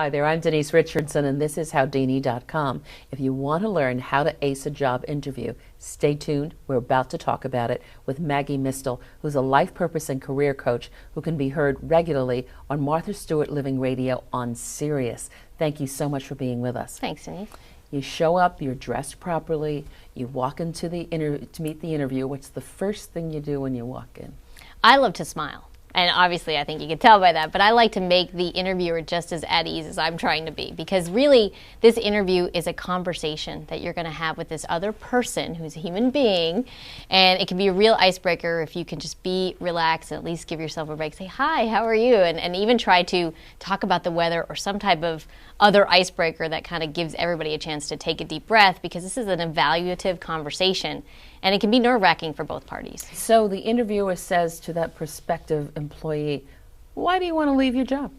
Hi there, I'm Denise Richardson, and this is Howdini.com. If you want to learn how to ace a job interview, stay tuned. We're about to talk about it with Maggie Mistel, who's a life purpose and career coach who can be heard regularly on Martha Stewart Living Radio on Sirius. Thank you so much for being with us. Thanks, Denise. You show up, you're dressed properly, you walk into to meet the interview. What's the first thing you do when you walk in? I love to smile. And obviously, I think you can tell by that, but I like to make the interviewer just as at ease as I'm trying to be, because really, this interview is a conversation that you're going to have with this other person who's a human being, and it can be a real icebreaker if you can just be relaxed and at least give yourself a break. Say, hi, how are you? And even try to talk about the weather or some type of other icebreaker that kind of gives everybody a chance to take a deep breath, because this is an evaluative conversation, and it can be nerve-wracking for both parties. So the interviewer says to that prospective employee, why do you want to leave your job?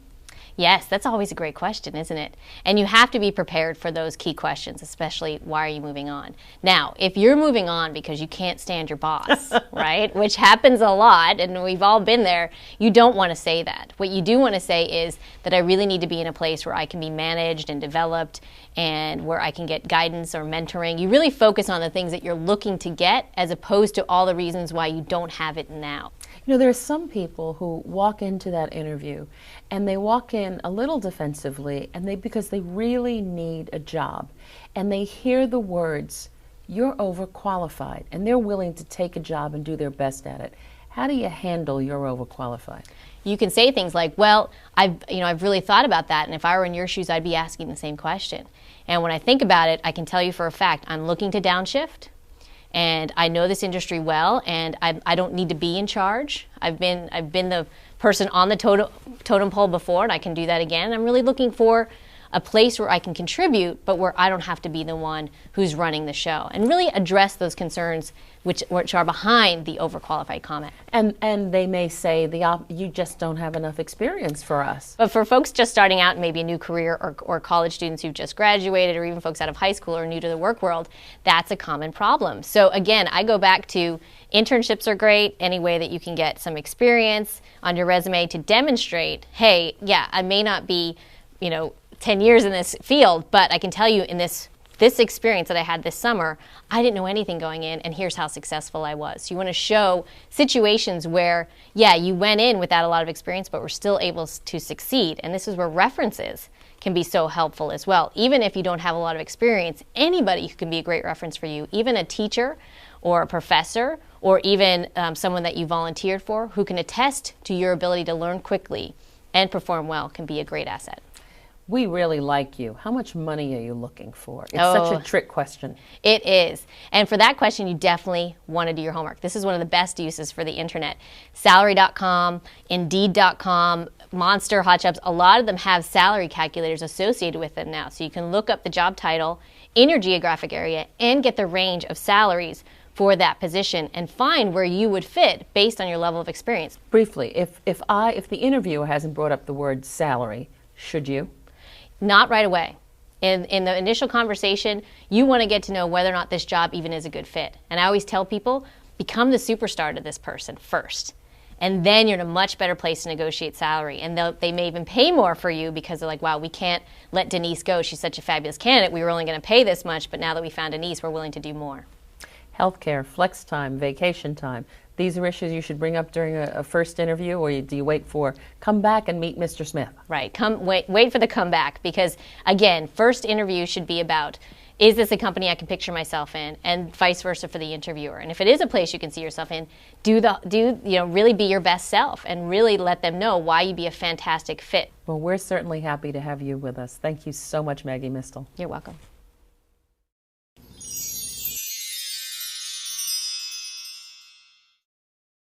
Yes, that's always a great question, isn't it? And you have to be prepared for those key questions, especially why are you moving on? Now, if you're moving on because you can't stand your boss, right, which happens a lot, and we've all been there, you don't want to say that. What you do want to say is that I really need to be in a place where I can be managed and developed and where I can get guidance or mentoring. You really focus on the things that you're looking to get as opposed to all the reasons why you don't have it now. You know, there are some people who walk into that interview and they walk in a little defensively because they really need a job, and they hear the words, you're overqualified, and they're willing to take a job and do their best at it. How do you handle you're overqualified? You can say things like, well, I've really thought about that, and if I were in your shoes, I'd be asking the same question. And when I think about it, I can tell you for a fact, I'm looking to downshift. And I know this industry well, and I don't need to be in charge. I've been the person on the totem pole before, and I can do that again. I'm really looking for a place where I can contribute, but where I don't have to be the one who's running the show, and really address those concerns which are behind the overqualified comment. And they may say, you just don't have enough experience for us. But for folks just starting out, maybe a new career, or college students who've just graduated, or even folks out of high school or new to the work world, that's a common problem. So again, I go back to internships are great, any way that you can get some experience on your resume to demonstrate, hey, yeah, I may not be, 10 years in this field, but I can tell you in this experience that I had this summer, I didn't know anything going in, and here's how successful I was. So you want to show situations where, yeah, you went in without a lot of experience, but were still able to succeed. And this is where references can be so helpful as well. Even if you don't have a lot of experience, anybody who can be a great reference for you, even a teacher or a professor, or even someone that you volunteered for who can attest to your ability to learn quickly and perform well, can be a great asset. We really like you. How much money are you looking for? It's such a trick question. It is. And for that question, you definitely want to do your homework. This is one of the best uses for the internet. Salary.com, Indeed.com, Monster, Hot Jobs, a lot of them have salary calculators associated with them now. So you can look up the job title in your geographic area and get the range of salaries for that position and find where you would fit based on your level of experience. Briefly, if the interviewer hasn't brought up the word salary, should you? Not right away. In the initial conversation, you want to get to know whether or not this job even is a good fit. And I always tell people, become the superstar to this person first. And then you're in a much better place to negotiate salary. And they may even pay more for you because they're like, wow, we can't let Denise go. She's such a fabulous candidate. We were only going to pay this much, but now that we found Denise, we're willing to do more. Healthcare, flex time, vacation time. These are issues you should bring up during a first interview, or do you wait for come back and meet Mr. Smith? Right. Wait for the comeback, because again, first interview should be about, is this a company I can picture myself in, and vice versa for the interviewer. And if it is a place you can see yourself in, really be your best self and really let them know why you'd be a fantastic fit. Well, we're certainly happy to have you with us. Thank you so much, Maggie Mistel. You're welcome.